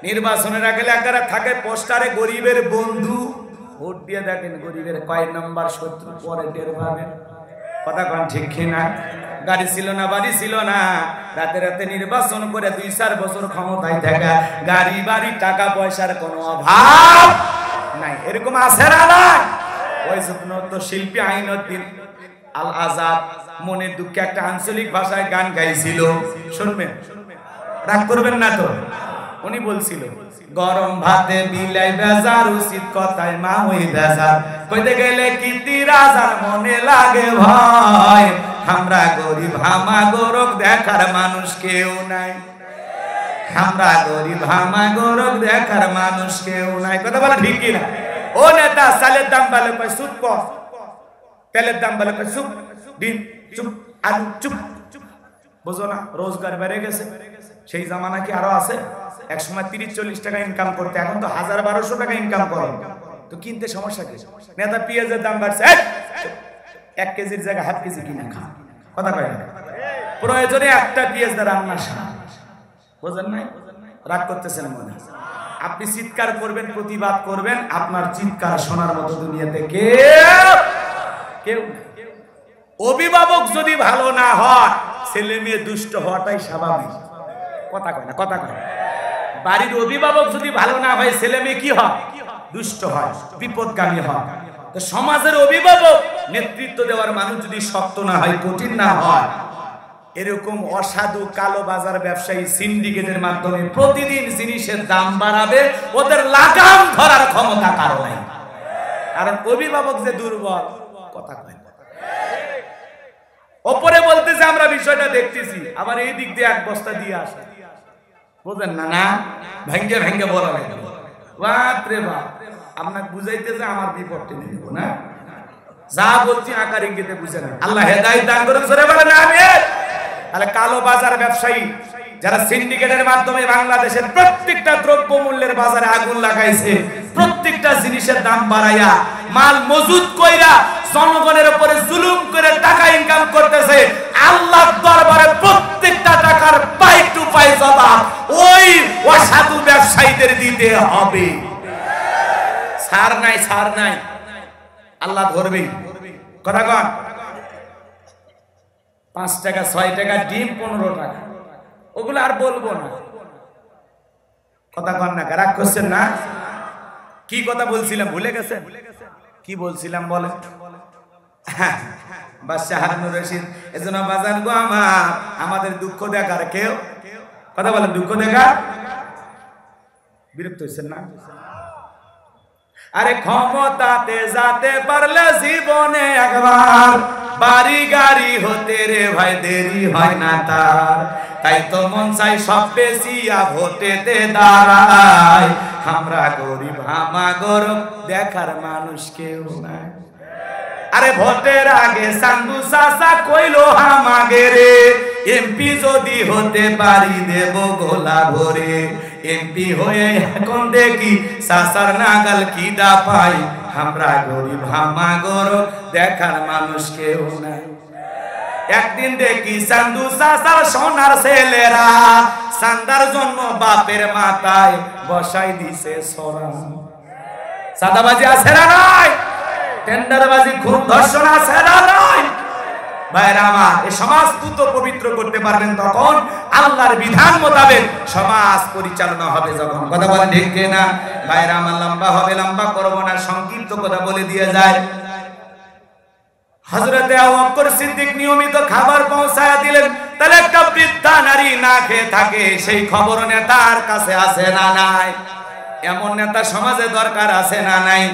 নির্বাচনের আগে লেখারা থাকে পোস্টারে গরিবের বন্ধু, ভোট দিয়ে দেখেন গরিবের কয় নম্বর শত্রু পরে টের পাবেন। কথা কোন ঠিক কিনা? গাড়ি ছিল না, বাড়ি ছিল না, রাতে রাতে নির্বাচন করে 2-4 বছর ক্ষমতায় থাকা, গাড়ি বাড়ি টাকা পয়সার কোনো অভাব নাই, এরকম আছে না? না, ওই তো শিল্পী আইনুদ্দিন আল আজাদ মনের দুঃখে একটা আঞ্চলিক ভাষায় গান গাইছিল, শুনবেন, রাগ করবেন না তো। উনি বলছিল, গরম ভাতে বিলাই বেজার, উচিত কথায় মা হই বেজার, কইতে গেলে কীর্তি রাজার মনে লাগে ভয়, আমরা গরিব হামা গরক দেখার মানুষ কেউ নাই, আমরা গরিব হামা গরক দেখার মানুষ কেউ নাই। কথা বলা ঠিক কিনা? ও নেতা, চালের দাম বলে কয় চুপ কর, তেলের দাম বলে কয় চুপ, ডিম চুপ, আলু চুপ, বুঝো না? রোজগার বেড়ে গেছে, সেই জামানা কি আরো আছে? এক সময় 30-40 টাকা ইনকাম করতে, এখন তো 1000-1200 টাকা ইনকাম করে, তো কিনতে সমস্যা কি? নেতা পেঁয়াজের দাম বাড়ছে, 1 কেজির জায়গায় 1/2 কেজি কিনে খা। কথা কয় না? প্রয়োজনে একটা পেঁয়াজ দিয়ে রান্না শাক, বুঝেন নাই? রাগ করতেছেন মনে? আপনি চিৎকার করবেন, প্রতিবাদ করবেন, আপনার চিৎকার শোনার মতো দুনিয়াতে কেউ। অভিভাবক যদি ভালো না হয়, ছেলে মেয়ে দুষ্ট হওয়াটাই স্বাভাবিক। কথা কয় না? কথা কয়। বাড়ির অভিভাবক যদি ভালো না হয়, ছেলে মেয়ে কি হয়? দুষ্ট হয়, বিপদগামী হয়। তো সমাজের অভিভাবক, নেতৃত্ব দেওয়ার মানুষ যদি শক্ত না হয়, কঠিন না হয়, এরকম অসাধু কালো বাজার ব্যবসায়ী সিন্ডিকেটের মাধ্যমে প্রতিদিন জিনিসের দাম বাড়াবে, ওদের লাগাম ধরার ক্ষমতা কারো নাই। কারণ অভিভাবক যে দুর্বল। কথা কয় না? ওপরে বলতেছে আমরা বিষয়টা দেখতেছি, আবার এই দিক দিয়ে 1 বস্তা দিয়ে আসে, বুঝেন না? না, ভেঙ্গে ভেঙ্গে বলা লাগে, বাপ রে বাপ, আপনাকে বুঝাইতেছে আমার বিপদটা নিব না, যা বলছি আকার ইঙ্গিতে বুঝে না। আল্লাহ হেদায়েত দান করুন, জোরে বলেন আমিন। তাহলে কালো বাজার ব্যবসায়ী যারা সিন্ডিকেটের মাধ্যমে বাংলাদেশের প্রত্যেকটা দ্রব্য মূল্যের বাজারে আগুন লাগাইছে, প্রত্যেকটা জিনিসের দাম বাড়াইয়া মাল মজুদ কইরা জনগণের উপরে জুলুম করে টাকা ইনকাম করতেছে, আল্লাহর দরবারে প্রত্যেকটা টাকার পাই টু পাই জবাব ওই অসাধু ব্যবসায়ীদের দিতে হবে। ছাড় নাই, ছাড় নাই, আল্লাহ ধরবে। কথা কন? 5 টাকা 6 টাকা ডিম, 15 টাকা, ওগুলো আর বলবো না। কথা কন না? রাগ করছেন না? কি কথা বলছিলাম ভুলে গেছেন? কি বলছিলাম বলেন? বাদশাহ হারুনুর রশিদ, এজন্য বাজান গো আমার, আমাদের দুঃখ দেখার কেউ, কথা বলেন, দুঃখ দেখার, বিরক্ত হইছেন না? আরে ক্ষমতাতে যেতে পারলে জীবনে একবার, বাড়ি গাড়ি হতে রে ভাই দেরি হয় না তার, তাই তো মন চাই সব বেশিয়া ভোটেতে দাঁড়ায়, আমরা গরিব হামা গরব দেখার মানুষ কেউ নাই। আরে ভোটের আগে সান্দু চাচা কইলো হামাগে রে, এমপি যদি হতে পারি দেব গোলা ভরে, এমপি হয়ে এখন দেখি চাচার নাগাল কিডা পাই, আমরা গরিব হামা গরব দেখার মানুষ কেউ নাই। একদিন দেখি চান্দু চাচার সোনার ছেলেরা, চান্দার জন্য বাপের মাথায় বসাই দিছে সরা। সাদাবাজি আছে না নাই? টেন্ডারবাজি, খুন ধর্ষণ আছে না নাই? ভাইরা আমার, এই সমাজ পুত পবিত্র করতে পারবেন তখন আল্লাহর বিধান মোতাবেক সমাজ পরিচালনা হবে যখন। কথা বলেন ঠিক না? ভাইরা আমার, লম্বা হবে, লম্বা করব না, সংক্ষিপ্ত কথা বলে দিয়ে যায়। হযরতে আবু বকর সিদ্দিক নিয়মিত খাবার পৌঁছায়া দিলেন, তাহলে একটা বৃদ্ধা নারী না খেয়ে থাকে, সেই খবর নেতার কাছে আছে না নাই? এমন নেতা সমাজে দরকার আছে না নাই?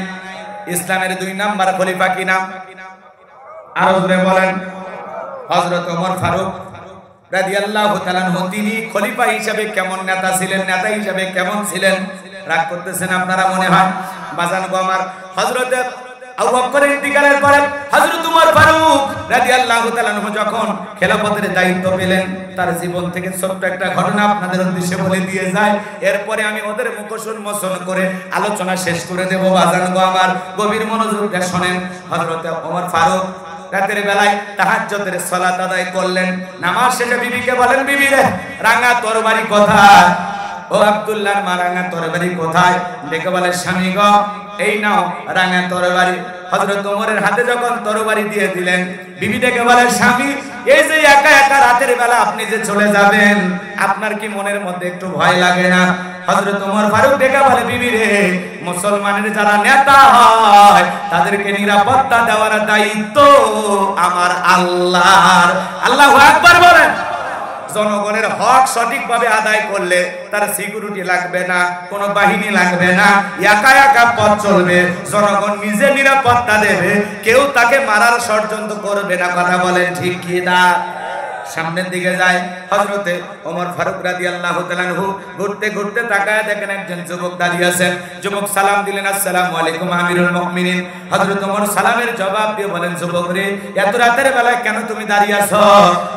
ইসলামের 2 নাম্বার খলিফা কি নাম? আরো জোরে বলেন। হযরত ওমর ফারুক রাদিয়াল্লাহু তাআলা আনহু, তিনি খলিফা হিসেবে কেমন নেতা ছিলেন, নেতা হিসেবে কেমন ছিলেন? রাগ করতেছেন আপনারা মনে হয়? বাজান গো আমার, হযরতে আবু বকরের ইন্তিকালের পরে হযরত ওমর ফারুক রাদিয়াল্লাহু তাআলা আনহু যখন খেলাফতের দায়িত্ব পেলেন, তার জীবন থেকে ছোট্ট একটা ঘটনা আপনাদের উদ্দেশ্যে বলে দিয়ে যায়, এরপরে আমি ওদের মুখোশ উন্মোচন করে আলোচনা শেষ করে দেব। বাজান গো আমার, গভীর মনোযোগ দিয়ে শুনেন। হযরত ওমর ফারুক রাতের বেলায় তাহাজ্জুদের সালাত আদায় করলেন। নামাজ শেষে বিবিকে বলেন, বিবি রে, রাঙা তরবারি কোথায়? ও আব্দুল্লাহর মা রাঙা তরবারি কোথায়? ডেকে বলে স্বামী গো এই নাও রাঙা তরবারি। হযরত ওমরের হাতে যখন তরবারি দিয়ে দিলেন, বিবি ডেকে বলে স্বামী এই যে একা একা রাতের বেলা আপনি যে চলে যাবেন, আপনার কি মনের মধ্যে একটু ভয় লাগে না? হযরত ওমর ফারুক ডেকে বলে বিবি রে, মুসলমানের যারা নেতা হয় তাদেরকে নিরাপত্তা দেওয়ার দায়িত্ব আমার আল্লাহর। আল্লাহু আকবার বলেন। জনগণের হক সঠিকভাবে আদায় করলে তার সিকিউরিটি লাগবে না, কোনো বাহিনী লাগবে না, একা একা পথ চলবে, জনগণ নিজে নিরাপত্তা দেবে, কেউ তাকে মারার ষড়যন্ত্র করবে না। কথা বলেন ঠিক কি না? সামনের দিকে যায় হযরতে ওমর ফারুক রাদিয়াল্লাহু তাআলা আনহু, ঘুরতে ঘুরতে তাকায় দেখেন একজন যুবক দাঁড়িয়ে আছেন। যুবক সালাম দিলেন, আসসালামু আলাইকুম আমিরুল মুমিনিন। হযরত ওমর সালামের জবাব দিয়ে বলেন, যুবক রে এত রাতের বেলায় কেন তুমি দাঁড়িয়ে আছো?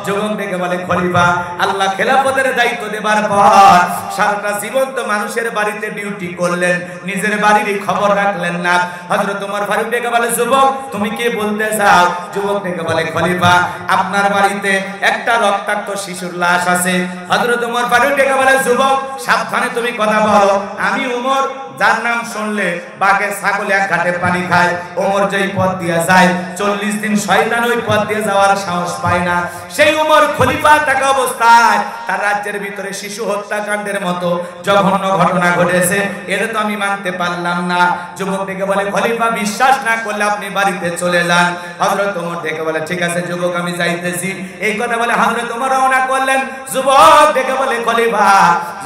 যুবক ডেকে বলে, খলিফা আল্লাহ খেলাফতের দায়িত্ব দেবার পর সারাটা জীবন তো মানুষের বাড়িতে ডিউটি করলেন, নিজের বাড়িরই খবর রাখলেন না। হযরত ওমর ফারুক ডেকে বলে, যুবক তুমি কি বলতে চাও? যুবক ডেকে বলে, খলিফা আপনার বাড়িতে একটা রক্তাক্ত শিশুর লাশ আছে। হযরত ওমর ফারুক ডেকে বলে, যুবক সাবধানে তুমি কথা বলো, আমি ওমর যার নাম শুনলে বাঘে ছাগল এক ঘাটে পানি খায়, ওমর যেই পথ দিয়ে যায় 40 দিন শয়তান ওই পথ দিয়ে যাওয়ার সাহস পায় না। সেই ওমর খলিফা থাকা অবস্থায় তার রাজ্যের ভিতরে শিশু হত্যাকাণ্ডের মতো জঘন্য ঘটনা ঘটেছে, এটা তো আমি মানতে পারলাম না। যুবক ডেকে বলে, খলিফা বিশ্বাস না করলে আপনি বাড়িতে চলে যান। হযরত ওমর ডেকে বলে, ঠিক আছে যুবক আমি যাইতেছি। এই কথা বলে হযরত ওমর রওনা করলেন। যুবক ডেকে বলে, খলিফা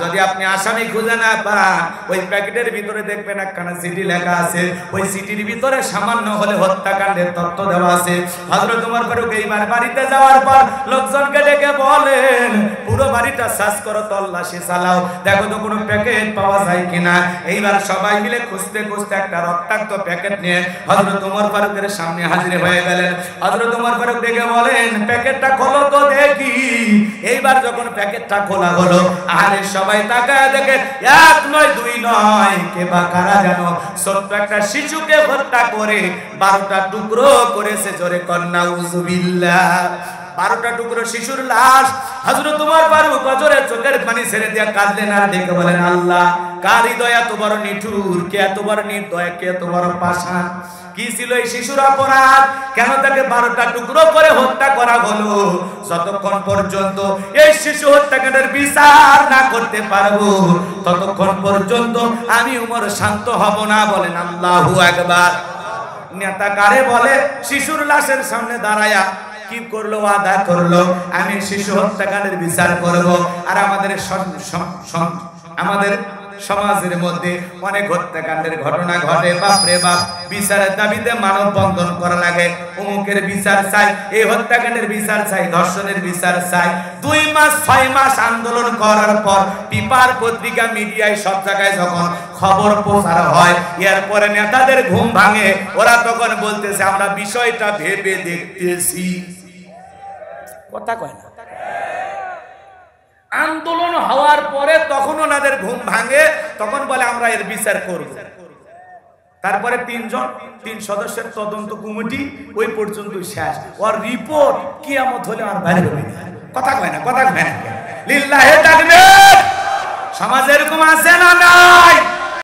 যদি আপনি আসামি খুঁজে না পান, ওই প্যাকেটের ভিতরে দেখবেন একখানা চিঠি লেখা আছে, ওই চিঠির ভিতরে সামান্য হলে হত্যাকাণ্ডের তথ্য দেওয়া আছে। হযরত ওমর ফারুক এইবার বাড়িতে যাওয়ার পর লোকজনকে ডেকে বলেন, পুরো বাড়িটা সার্চ করো, তল্লাশি চালাও, দেখো তো কোনো প্যাকেট পাওয়া যায় কিনা। এইবার সবাই মিলে খুঁজতে খুঁজতে একটা রক্তাক্ত প্যাকেট নিয়ে হযরত ওমর ফারুকের সামনে হাজির হয়ে গেলেন। হযরত ওমর ফারুক ডেকে বলেন, প্যাকেটটা খোলো তো দেখি। এইবার যখন প্যাকেটটা খোলা হলো, আরে সবাই তাকায় দেখে এক নয় দুই নয়, কে বা কারা যেন ছোট্ট একটা শিশুকে হত্যা করে 12টা টুকরো করেছে। জোরে কন্না উযুবিল্লাহ। 12টা টুকরো শিশুর লাশ। হযরত ওমর ফারুক অজরে চোখের পানি ছেড়ে দিয়ে কাঁদলেন আর ডেকে বলেন, আল্লাহ কার হৃদয় এত বড় নিঠুর, কে এত বড় নির্দয়, কে এত বড় পাষাণ। কি ছিল এই শিশুর অপরাধ? কেন তাকে 12টা টুকরো করে হত্যা করা হলো? যতক্ষণ পর্যন্ত এই শিশু হত্যাকাণ্ডের বিচার না করতে পারবো ততক্ষণ পর্যন্ত আমি ওমর শান্ত হব না। বলেন আল্লাহু আকবার। নেতা কারে বলে? শিশুর লাশের সামনে দাঁড়ায়া কি করলো? ওয়াদা করলো আমি শিশু হত্যাকাণ্ডের বিচার করব। আর আমাদের সমাজের মধ্যে অনেক হত্যাকাণ্ডের ঘটনা ঘটে, বাপরে বাপ, বিচারের দাবিতে মানববন্ধন করা লাগে, অমুকের বিচার চাই, এই হত্যাকাণ্ডের বিচার চাই, ধর্ষণের বিচার চাই। 2 মাস 6 মাস আন্দোলন করার পর পেপার পত্রিকা মিডিয়ায় সব জায়গায় যখন খবর প্রচার হয়, এরপরে নেতাদের ঘুম ভাঙে, ওরা তখন বলতেছে আমরা বিষয়টা ভেবে দেখতেছি। কথা কয় না। আন্দোলন হওয়ার পরে তখন ওনাদের ঘুম ভাঙে, তখন বলে আমরা এর বিচার করব। তারপরে 3 সদস্যের তদন্ত কমিটি ওই পর্যন্ত শেষ, ওর রিপোর্ট কিয়ামত হলে আর বাইরে হবে না। কথা কয় না, কথা কয় না। লিল্লাহি তাকবীর। সমাজে এরকম আছে না নাই?